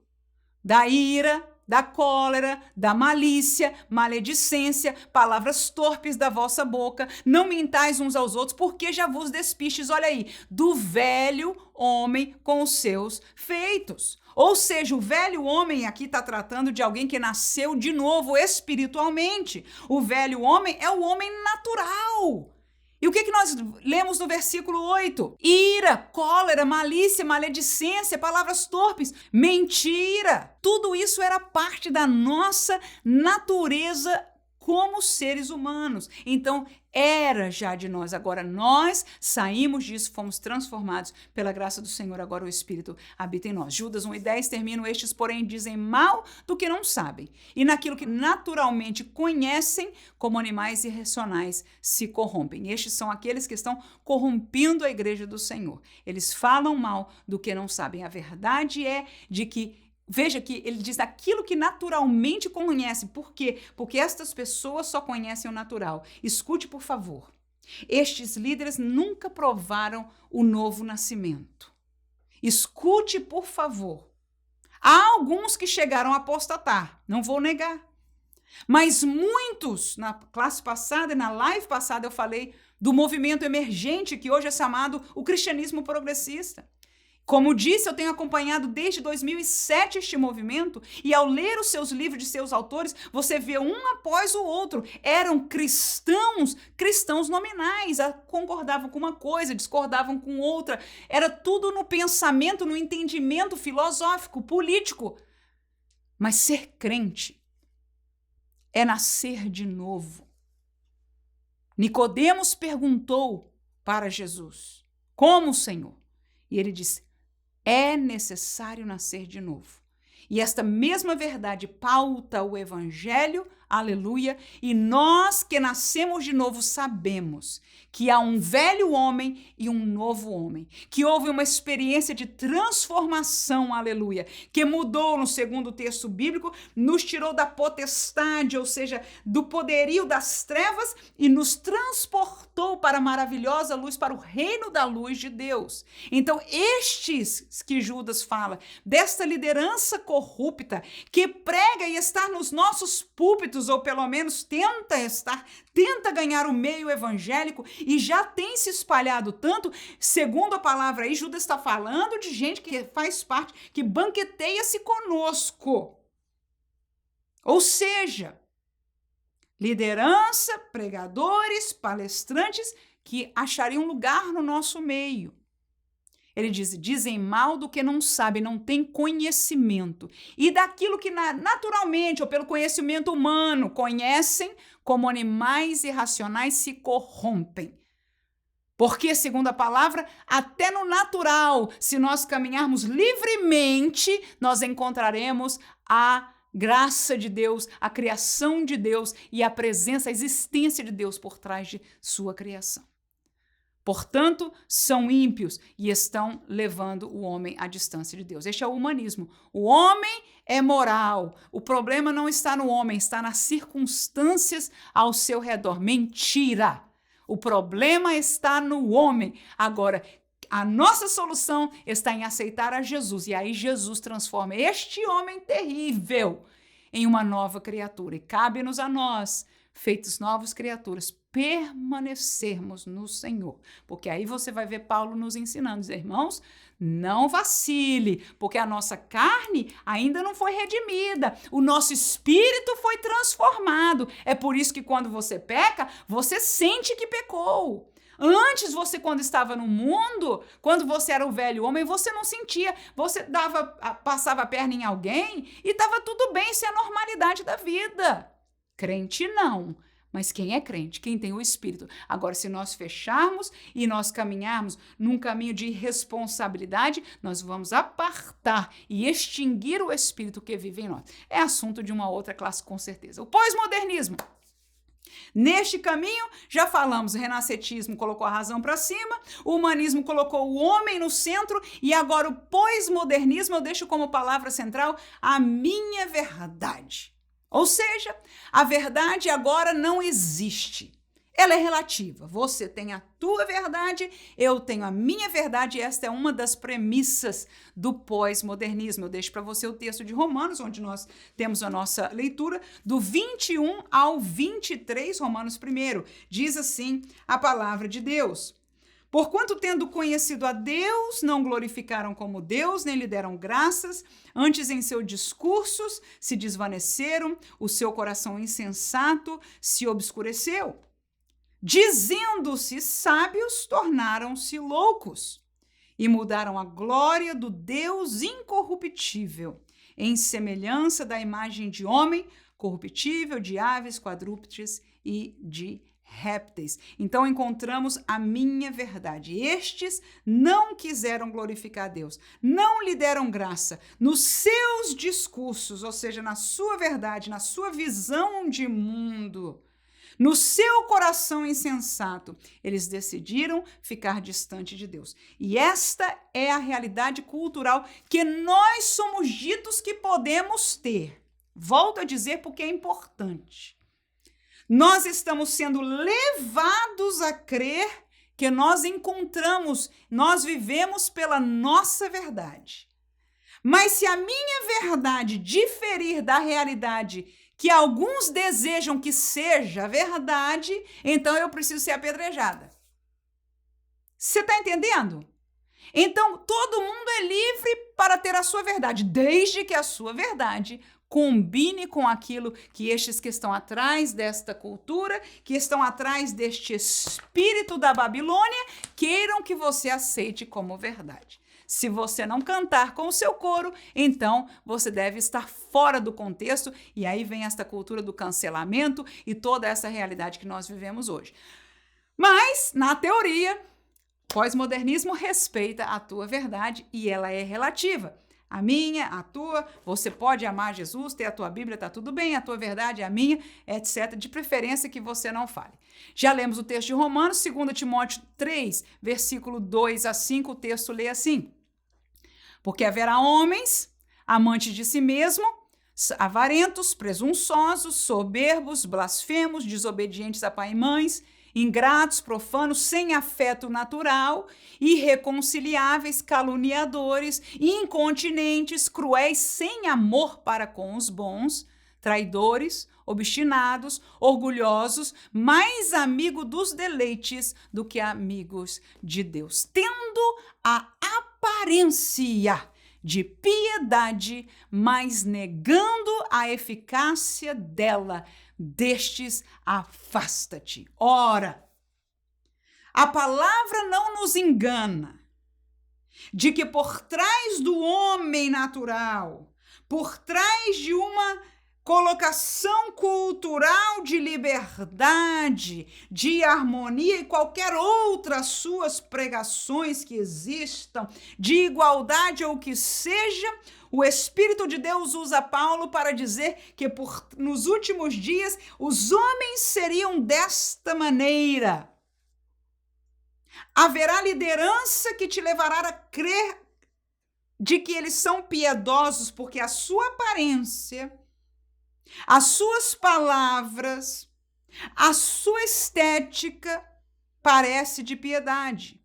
da ira, da cólera, da malícia, maledicência, palavras torpes da vossa boca, não mintais uns aos outros, porque já vos despistes, olha aí, do velho homem com os seus feitos. Ou seja, o velho homem aqui está tratando de alguém que nasceu de novo espiritualmente. O velho homem é o homem natural. E o que nós lemos no versículo 8? Ira, cólera, malícia, maledicência, palavras torpes, mentira. Tudo isso era parte da nossa natureza como seres humanos. Então, era já de nós. Agora nós saímos disso, fomos transformados pela graça do Senhor. Agora o Espírito habita em nós. Judas 1:10 termina: estes, porém, dizem mal do que não sabem, e naquilo que naturalmente conhecem, como animais irracionais, se corrompem. Estes são aqueles que estão corrompendo a igreja do Senhor. Eles falam mal do que não sabem. A verdade é de que, veja que ele diz aquilo que naturalmente conhece. Por quê? Porque estas pessoas só conhecem o natural. Escute, por favor. Estes líderes nunca provaram o novo nascimento. Escute, por favor. Há alguns que chegaram a apostatar, não vou negar. Mas muitos, na classe passada e na live passada eu falei do movimento emergente que hoje é chamado o cristianismo progressista. Como disse, eu tenho acompanhado desde 2007 este movimento, e ao ler os seus livros de seus autores, você vê um após o outro. Eram cristãos nominais, concordavam com uma coisa, discordavam com outra. Era tudo no pensamento, no entendimento filosófico, político. Mas ser crente é nascer de novo. Nicodemos perguntou para Jesus: como, Senhor? E ele disse: é necessário nascer de novo. E esta mesma verdade pauta o evangelho aleluia, e nós que nascemos de novo sabemos que há um velho homem e um novo homem, que houve uma experiência de transformação, aleluia, que mudou, no segundo texto bíblico, nos tirou da potestade, ou seja, do poderio das trevas e nos transportou para a maravilhosa luz, para o reino da luz de Deus. Então, estes que Judas fala, desta liderança corrupta, que prega e está nos nossos púlpitos, ou pelo menos tenta ganhar o meio evangélico e já tem se espalhado tanto, segundo a palavra aí, Judas está falando de gente que faz parte, que banqueteia-se conosco. Ou seja, liderança, pregadores, palestrantes que achariam lugar no nosso meio. Ele diz, dizem mal do que não sabem, não têm conhecimento. E daquilo que naturalmente, ou pelo conhecimento humano, conhecem, como animais irracionais se corrompem. Porque, segundo a palavra, até no natural, se nós caminharmos livremente, nós encontraremos a graça de Deus, a criação de Deus e a presença, a existência de Deus por trás de sua criação. Portanto, são ímpios e estão levando o homem à distância de Deus. Este é o humanismo. O homem é moral. O problema não está no homem, está nas circunstâncias ao seu redor. Mentira! O problema está no homem. Agora, a nossa solução está em aceitar a Jesus. E aí Jesus transforma este homem terrível em uma nova criatura. E cabe-nos a nós, feitos novas criaturas, permanecermos no Senhor. Porque aí você vai ver Paulo nos ensinando, dizer, irmãos, não vacile, porque a nossa carne ainda não foi redimida, o nosso espírito foi transformado. É por isso que quando você peca, você sente que pecou. Antes, você, quando estava no mundo, quando você era o velho homem, você não sentia, você passava a perna em alguém e estava tudo bem, isso é a normalidade da vida. Crente não. Mas quem é crente? Quem tem o Espírito? Agora, se nós fecharmos e nós caminharmos num caminho de irresponsabilidade, nós vamos apartar e extinguir o Espírito que vive em nós. É assunto de uma outra classe, com certeza. O pós-modernismo. Neste caminho, já falamos, o renascentismo colocou a razão para cima, o humanismo colocou o homem no centro e agora o pós-modernismo eu deixo como palavra central a minha verdade. Ou seja, a verdade agora não existe. Ela é relativa. Você tem a tua verdade, eu tenho a minha verdade, e esta é uma das premissas do pós-modernismo. Eu deixo para você o texto de Romanos, onde nós temos a nossa leitura, do 21 ao 23, Romanos 1. Diz assim a palavra de Deus. Porquanto, tendo conhecido a Deus, não glorificaram como Deus, nem lhe deram graças, antes em seus discursos se desvaneceram, o seu coração insensato se obscureceu. Dizendo-se sábios, tornaram-se loucos e mudaram a glória do Deus incorruptível, em semelhança da imagem de homem, corruptível, de aves, quadrúpedes e de répteis. Então encontramos a minha verdade. Estes não quiseram glorificar a Deus, não lhe deram graça nos seus discursos, ou seja, na sua verdade, na sua visão de mundo, no seu coração insensato. Eles decidiram ficar distante de Deus. E esta é a realidade cultural que nós somos ditos que podemos ter. Volto a dizer porque é importante. Nós estamos sendo levados a crer que nós vivemos pela nossa verdade. Mas se a minha verdade diferir da realidade que alguns desejam que seja verdade, então eu preciso ser apedrejada. Você está entendendo? Então, todo mundo é livre para ter a sua verdade, desde que a sua verdade combine com aquilo que estes que estão atrás desta cultura, que estão atrás deste espírito da Babilônia, queiram que você aceite como verdade. Se você não cantar com o seu coro, então você deve estar fora do contexto, e aí vem esta cultura do cancelamento e toda essa realidade que nós vivemos hoje. Mas, na teoria, pós-modernismo respeita a tua verdade e ela é relativa. a minha, a tua. Você pode amar Jesus, ter a tua Bíblia, tá tudo bem, a tua verdade é a minha, etc. De preferência que você não fale. Já lemos o texto de Romanos, 2 Timóteo 3, versículo 2 a 5, o texto lê assim: porque haverá homens amantes de si mesmo, avarentos, presunçosos, soberbos, blasfemos, desobedientes a pai e mães, ingratos, profanos, sem afeto natural, irreconciliáveis, caluniadores, incontinentes, cruéis, sem amor para com os bons, traidores, obstinados, orgulhosos, mais amigo dos deleites do que amigos de Deus, tendo a aparência de piedade, mas negando a eficácia dela. Destes afasta-te. Ora, a palavra não nos engana de que por trás do homem natural, por trás de uma colocação cultural de liberdade, de harmonia e qualquer outra suas pregações que existam, de igualdade ou que seja, o Espírito de Deus usa Paulo para dizer que nos últimos dias os homens seriam desta maneira. Haverá liderança que te levará a crer de que eles são piedosos, porque a sua aparência, as suas palavras, a sua estética parece de piedade.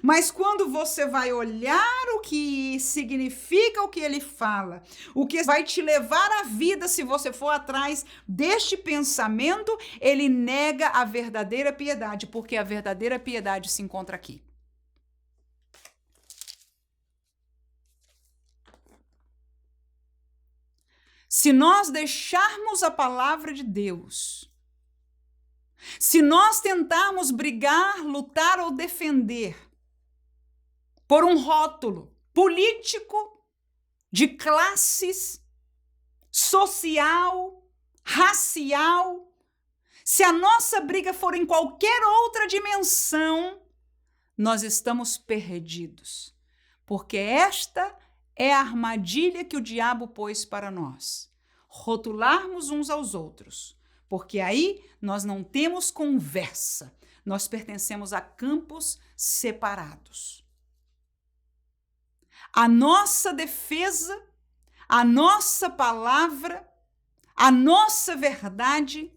Mas quando você vai olhar o que significa o que ele fala, o que vai te levar à vida se você for atrás deste pensamento, ele nega a verdadeira piedade, porque a verdadeira piedade se encontra aqui. Se nós deixarmos a palavra de Deus, se nós tentarmos brigar, lutar ou defender por um rótulo político, de classes, social, racial, se a nossa briga for em qualquer outra dimensão, nós estamos perdidos, porque esta é a armadilha que o diabo pôs para nós, rotularmos uns aos outros, porque aí nós não temos conversa, nós pertencemos a campos separados. A nossa defesa, a nossa palavra, a nossa verdade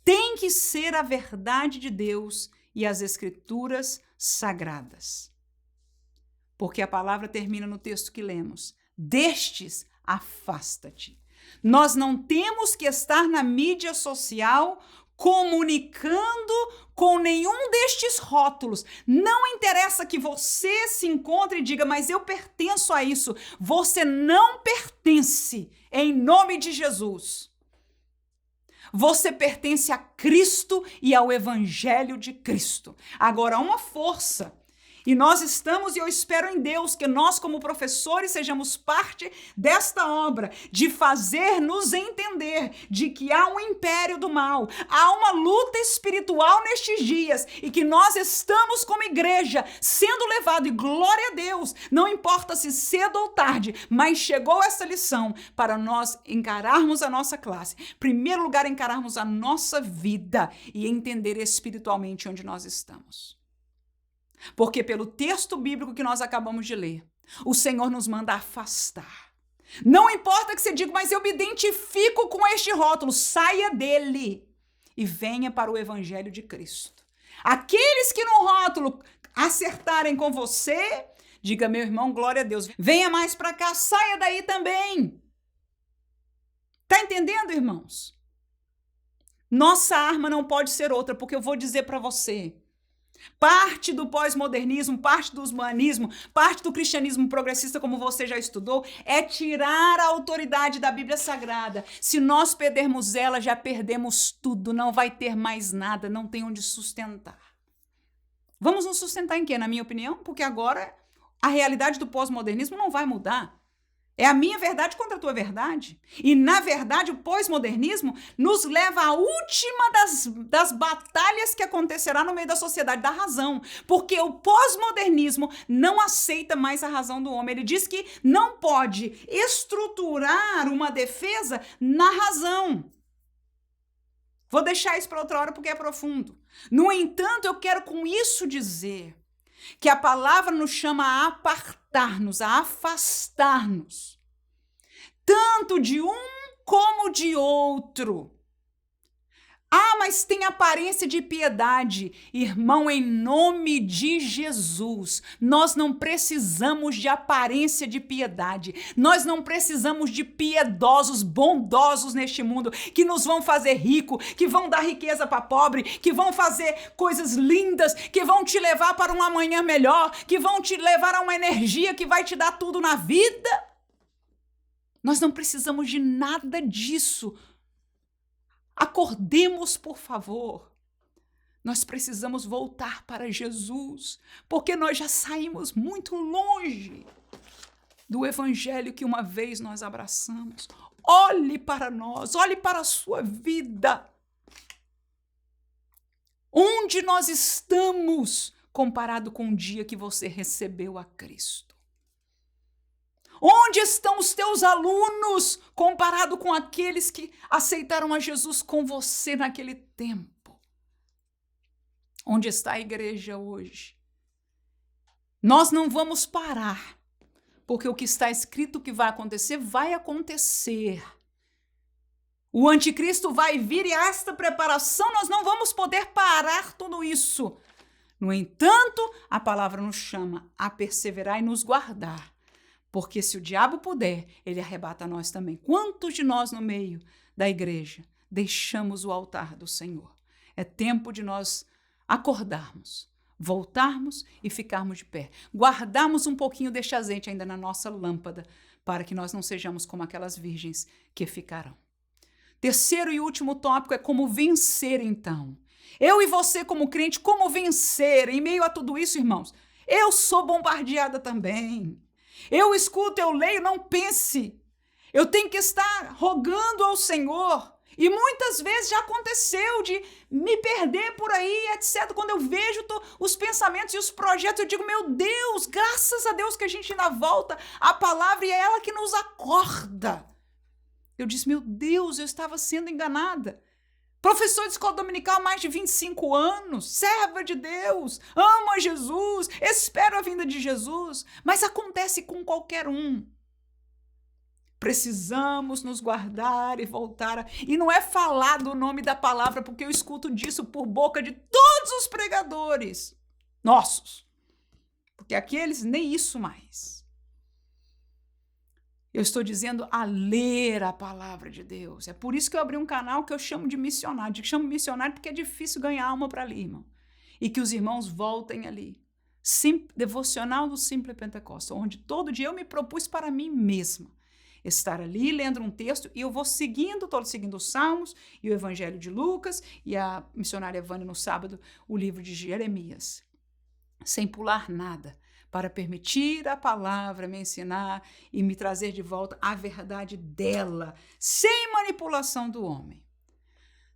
tem que ser a verdade de Deus e as Escrituras sagradas. Porque a palavra termina no texto que lemos: destes afasta-te. Nós não temos que estar na mídia social comunicando com nenhum destes rótulos. Não interessa que você se encontre e diga, mas eu pertenço a isso. Você não pertence, em nome de Jesus. Você pertence a Cristo e ao Evangelho de Cristo. Agora, uma força. E nós estamos, e eu espero em Deus, que nós como professores sejamos parte desta obra, de fazer-nos entender de que há um império do mal, há uma luta espiritual nestes dias, e que nós estamos como igreja sendo levado, e glória a Deus, não importa se cedo ou tarde, mas chegou essa lição para nós encararmos a nossa classe, em primeiro lugar encararmos a nossa vida e entender espiritualmente onde nós estamos. Porque pelo texto bíblico que nós acabamos de ler, o Senhor nos manda afastar. Não importa que você diga, mas eu me identifico com este rótulo, saia dele e venha para o Evangelho de Cristo. Aqueles que no rótulo acertarem com você, diga, meu irmão, glória a Deus, venha mais para cá, saia daí também. Tá entendendo, irmãos? Nossa arma não pode ser outra, porque eu vou dizer para você, parte do pós-modernismo, parte do humanismo, parte do cristianismo progressista, como você já estudou, é tirar a autoridade da Bíblia Sagrada. Se nós perdermos ela, já perdemos tudo, não vai ter mais nada, não tem onde sustentar. Vamos nos sustentar em quê, na minha opinião? Porque agora a realidade do pós-modernismo não vai mudar. É a minha verdade contra a tua verdade. E, na verdade, o pós-modernismo nos leva à última das batalhas que acontecerá no meio da sociedade da razão. Porque o pós-modernismo não aceita mais a razão do homem. Ele diz que não pode estruturar uma defesa na razão. Vou deixar isso para outra hora porque é profundo. No entanto, eu quero com isso dizer que a palavra nos chama a apartar-nos, a afastar-nos, tanto de um como de outro. Ah, mas tem aparência de piedade. Irmão, em nome de Jesus, nós não precisamos de aparência de piedade. Nós não precisamos de piedosos, bondosos neste mundo, que nos vão fazer rico, que vão dar riqueza para pobre, que vão fazer coisas lindas, que vão te levar para um amanhã melhor, que vão te levar a uma energia que vai te dar tudo na vida. Nós não precisamos de nada disso. Acordemos, por favor. Nós precisamos voltar para Jesus, porque nós já saímos muito longe do evangelho que uma vez nós abraçamos. Olhe para nós, olhe para a sua vida. Onde nós estamos comparado com o dia que você recebeu a Cristo? Onde estão os teus alunos comparado com aqueles que aceitaram a Jesus com você naquele tempo? Onde está a igreja hoje? Nós não vamos parar, porque o que está escrito que vai acontecer, vai acontecer. O anticristo vai vir e esta preparação nós não vamos poder parar tudo isso. No entanto, a palavra nos chama a perseverar e nos guardar. Porque se o diabo puder, ele arrebata nós também. Quantos de nós no meio da igreja deixamos o altar do Senhor? É tempo de nós acordarmos, voltarmos e ficarmos de pé. Guardarmos um pouquinho deste azeite ainda na nossa lâmpada, para que nós não sejamos como aquelas virgens que ficarão. Terceiro e último tópico é como vencer, então. Eu e você como crente, como vencer em meio a tudo isso, irmãos? Eu sou bombardeada também. Eu escuto, eu leio, não pense. Eu tenho que estar rogando ao Senhor. E muitas vezes já aconteceu de me perder por aí, etc. Quando eu vejo os pensamentos e os projetos, eu digo, meu Deus, graças a Deus que a gente ainda volta à palavra e é ela que nos acorda. Eu disse, meu Deus, eu estava sendo enganada. Professor de escola dominical há mais de 25 anos, serva de Deus, amo a Jesus, espero a vinda de Jesus, mas acontece com qualquer um. Precisamos nos guardar e voltar. E não é falar do nome da palavra, porque eu escuto disso por boca de todos os pregadores nossos, porque aqueles nem isso mais. Eu estou dizendo a ler a palavra de Deus. É por isso que eu abri um canal que eu chamo de missionário. Eu chamo missionário porque é difícil ganhar alma para ali, irmão. E que os irmãos voltem ali. Devocional do Simple Pentecostal, onde todo dia eu me propus para mim mesma estar ali lendo um texto e eu vou seguindo, estou seguindo os Salmos e o Evangelho de Lucas e a missionária Vânia no sábado, o livro de Jeremias, sem pular nada, para permitir a palavra me ensinar e me trazer de volta a verdade dela, sem manipulação do homem.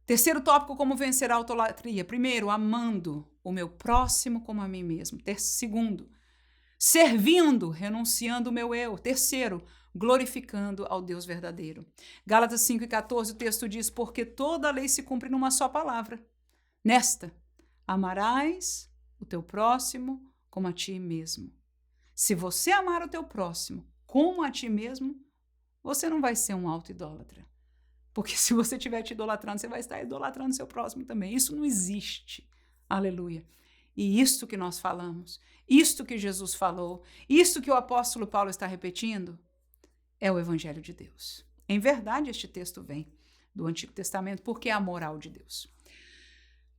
Terceiro tópico, como vencer a autolatria. Primeiro, amando o meu próximo como a mim mesmo. Segundo, servindo, renunciando o meu eu. Terceiro, glorificando ao Deus verdadeiro. Gálatas 5:14, o texto diz, porque toda a lei se cumpre numa só palavra. Nesta, amarás o teu próximo como a ti mesmo. Se você amar o teu próximo como a ti mesmo, você não vai ser um auto-idólatra. Porque se você estiver te idolatrando, você vai estar idolatrando seu próximo também. Isso não existe. Aleluia. E isto que nós falamos, isto que Jesus falou, isto que o apóstolo Paulo está repetindo, é o Evangelho de Deus. Em verdade, este texto vem do Antigo Testamento, porque é a moral de Deus.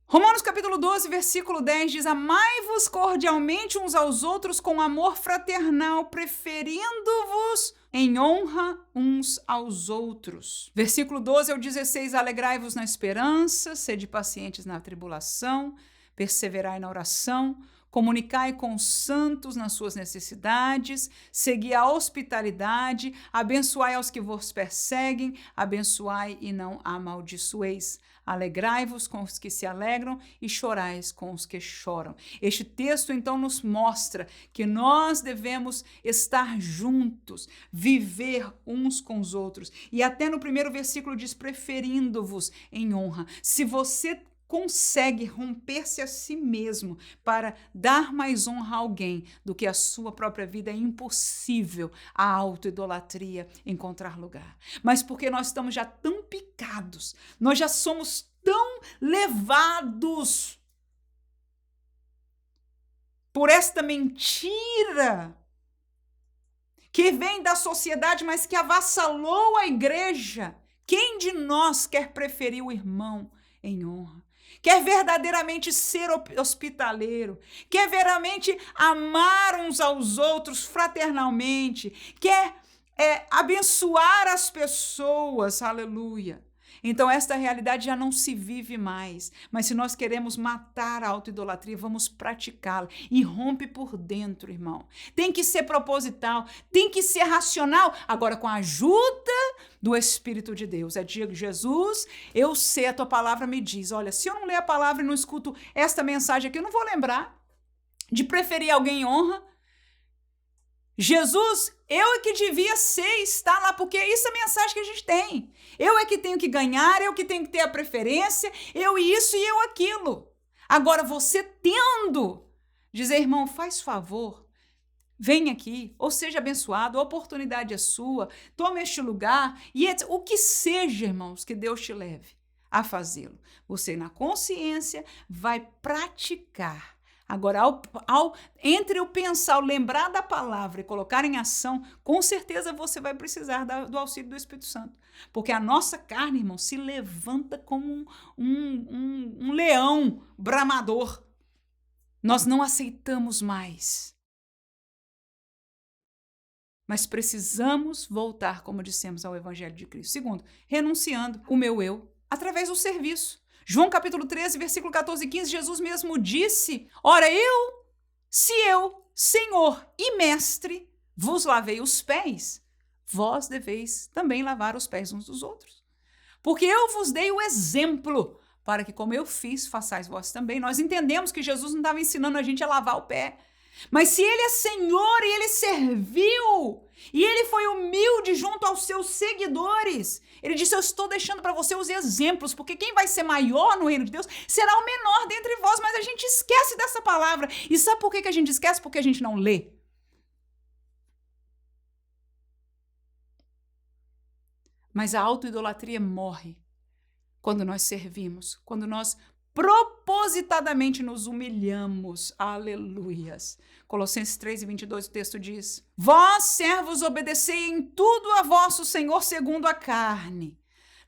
Romanos capítulo 12, versículo 10 diz, amai-vos cordialmente uns aos outros com amor fraternal, preferindo-vos em honra uns aos outros. Versículo 12 ao 16, alegrai-vos na esperança, sede pacientes na tribulação, perseverai na oração, comunicai com os santos nas suas necessidades, segui a hospitalidade, abençoai aos que vos perseguem, abençoai e não amaldiçoeis. Alegrai-vos com os que se alegram e chorais com os que choram. Este texto, então, nos mostra que nós devemos estar juntos, viver uns com os outros. E até no primeiro versículo diz, preferindo-vos em honra. Se você consegue romper-se a si mesmo para dar mais honra a alguém do que a sua própria vida, é impossível a autoidolatria encontrar lugar. Mas porque nós estamos já tão picados, nós já somos tão levados por esta mentira que vem da sociedade, mas que avassalou a igreja. Quem de nós quer preferir o irmão em honra? Quer verdadeiramente ser hospitaleiro, quer verdadeiramente amar uns aos outros fraternalmente, quer abençoar as pessoas, aleluia. Então esta realidade já não se vive mais, mas se nós queremos matar a autoidolatria, vamos praticá-la e rompe por dentro, irmão. Tem que ser proposital, tem que ser racional, agora com a ajuda do Espírito de Deus. Digo, Jesus, eu sei, a tua palavra me diz, olha, se eu não ler a palavra e não escuto esta mensagem aqui, eu não vou lembrar de preferir alguém em honra. Jesus, eu é que devia estar lá, porque é isso a mensagem que a gente tem. Eu é que tenho que ganhar, eu que tenho que ter a preferência, eu isso e eu aquilo. Agora, você tendo, dizer, irmão, faz favor, vem aqui, ou seja abençoado, a oportunidade é sua, tome este lugar, e o que seja, irmãos, que Deus te leve a fazê-lo. Você, na consciência, vai praticar. Agora, entre o pensar, o lembrar da palavra e colocar em ação, com certeza você vai precisar do auxílio do Espírito Santo. Porque a nossa carne, irmão, se levanta como um leão bramador. Nós não aceitamos mais. Mas precisamos voltar, como dissemos, ao Evangelho de Cristo. Segundo, renunciando o meu eu através do serviço. João capítulo 13, versículo 14 e 15, Jesus mesmo disse, ora se eu, Senhor e Mestre, vos lavei os pés, vós deveis também lavar os pés uns dos outros. Porque eu vos dei o exemplo, para que como eu fiz, façais vós também. Nós entendemos que Jesus não estava ensinando a gente a lavar o pé. Mas se ele é Senhor e ele serviu, e ele foi humilde junto aos seus seguidores, ele disse, eu estou deixando para você os exemplos, porque quem vai ser maior no reino de Deus será o menor dentre vós, mas a gente esquece dessa palavra. E sabe por que a gente esquece? Porque a gente não lê. Mas a autoidolatria morre quando nós servimos, quando nós propositadamente nos humilhamos. Aleluias. Colossenses 3:22, o texto diz, vós, servos, obedecei em tudo a vosso Senhor segundo a carne,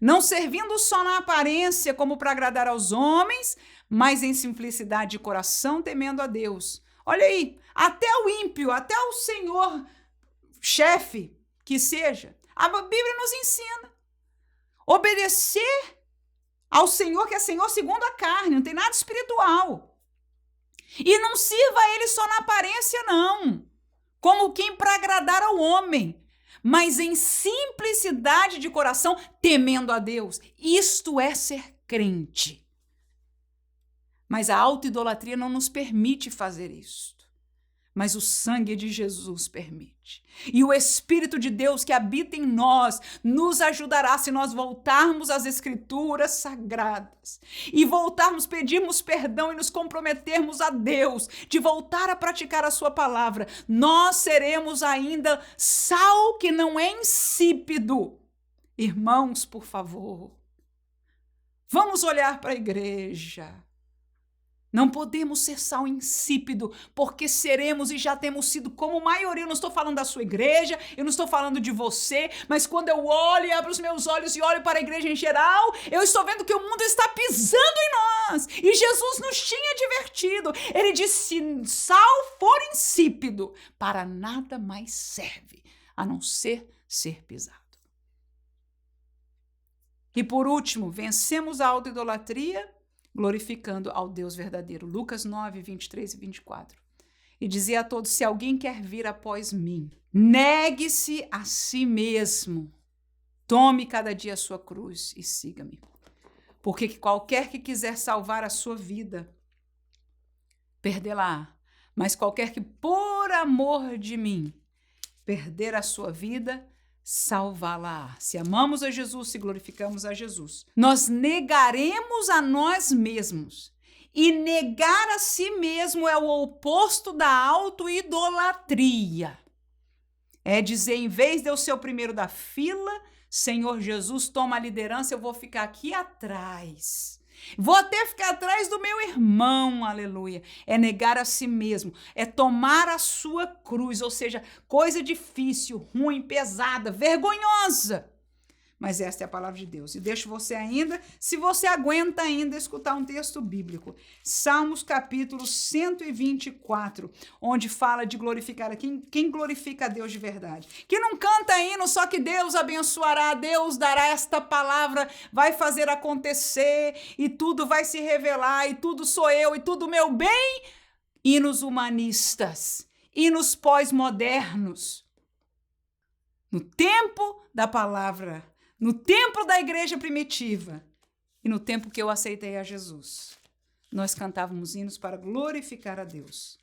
não servindo só na aparência como para agradar aos homens, mas em simplicidade de coração, temendo a Deus. Olha aí, até o ímpio, até o Senhor chefe que seja, a Bíblia nos ensina. Obedecer ao Senhor, que é Senhor segundo a carne, não tem nada espiritual. E não sirva a ele só na aparência, não, como quem para agradar ao homem, mas em simplicidade de coração, temendo a Deus. Isto é ser crente. Mas a autoidolatria não nos permite fazer isso. Mas o sangue de Jesus permite. E o Espírito de Deus que habita em nós nos ajudará se nós voltarmos às Escrituras Sagradas e voltarmos, pedirmos perdão e nos comprometermos a Deus de voltar a praticar a sua palavra. Nós seremos ainda sal que não é insípido. Irmãos, por favor, vamos olhar para a igreja. Não podemos ser sal insípido, porque seremos e já temos sido como maioria. Eu não estou falando da sua igreja, eu não estou falando de você, mas quando eu olho e abro os meus olhos e olho para a igreja em geral, eu estou vendo que o mundo está pisando em nós. E Jesus nos tinha advertido. Ele disse, se sal for insípido, para nada mais serve, a não ser pisado. E por último, vencemos a autoidolatria glorificando ao Deus verdadeiro. Lucas 9, 23 e 24. E dizia a todos: se alguém quer vir após mim, negue-se a si mesmo, tome cada dia a sua cruz e siga-me. Porque qualquer que quiser salvar a sua vida, perdê-la-á. Mas qualquer que, por amor de mim, perder a sua vida, salvá-la-á. Se amamos a Jesus, se glorificamos a Jesus, nós negaremos a nós mesmos. E negar a si mesmo é o oposto da autoidolatria. É dizer, em vez de eu ser o primeiro da fila, Senhor Jesus, toma a liderança, eu vou ficar aqui atrás. Vou até ficar atrás do meu irmão, aleluia. É negar a si mesmo, é tomar a sua cruz, ou seja, coisa difícil, ruim, pesada, vergonhosa. Mas esta é a palavra de Deus. E deixo você ainda, se você aguenta ainda, escutar um texto bíblico. Salmos capítulo 124, onde fala de glorificar quem glorifica a Deus de verdade. Que não canta hino, só que Deus abençoará, Deus dará esta palavra, vai fazer acontecer, e tudo vai se revelar, e tudo sou eu, e tudo meu bem. Hinos humanistas, hinos pós-modernos. No tempo da palavra, no tempo da igreja primitiva e no tempo que eu aceitei a Jesus, nós cantávamos hinos para glorificar a Deus.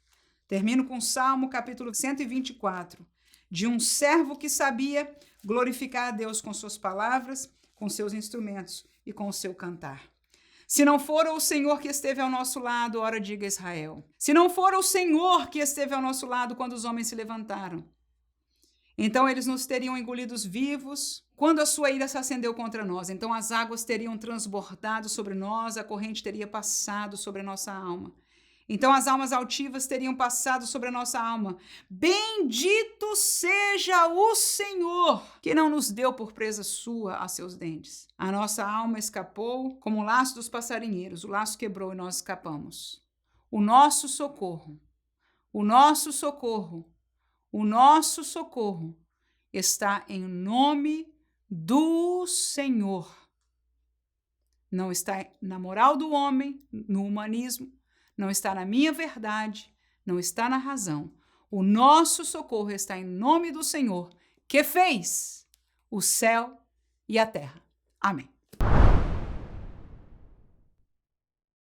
Termino com o Salmo capítulo 124, de um servo que sabia glorificar a Deus com suas palavras, com seus instrumentos e com o seu cantar. Se não for o Senhor que esteve ao nosso lado, ora diga Israel. Se não for o Senhor que esteve ao nosso lado quando os homens se levantaram, então eles nos teriam engolidos vivos quando a sua ira se acendeu contra nós. Então as águas teriam transbordado sobre nós, a corrente teria passado sobre a nossa alma. Então as almas altivas teriam passado sobre a nossa alma. Bendito seja o Senhor, que não nos deu por presa sua a seus dentes. A nossa alma escapou como o laço dos passarinheiros. O laço quebrou e nós escapamos. O nosso socorro, o nosso socorro, o nosso socorro está em nome do Senhor. Não está na moral do homem, no humanismo, não está na minha verdade, não está na razão. O nosso socorro está em nome do Senhor, que fez o céu e a terra. Amém.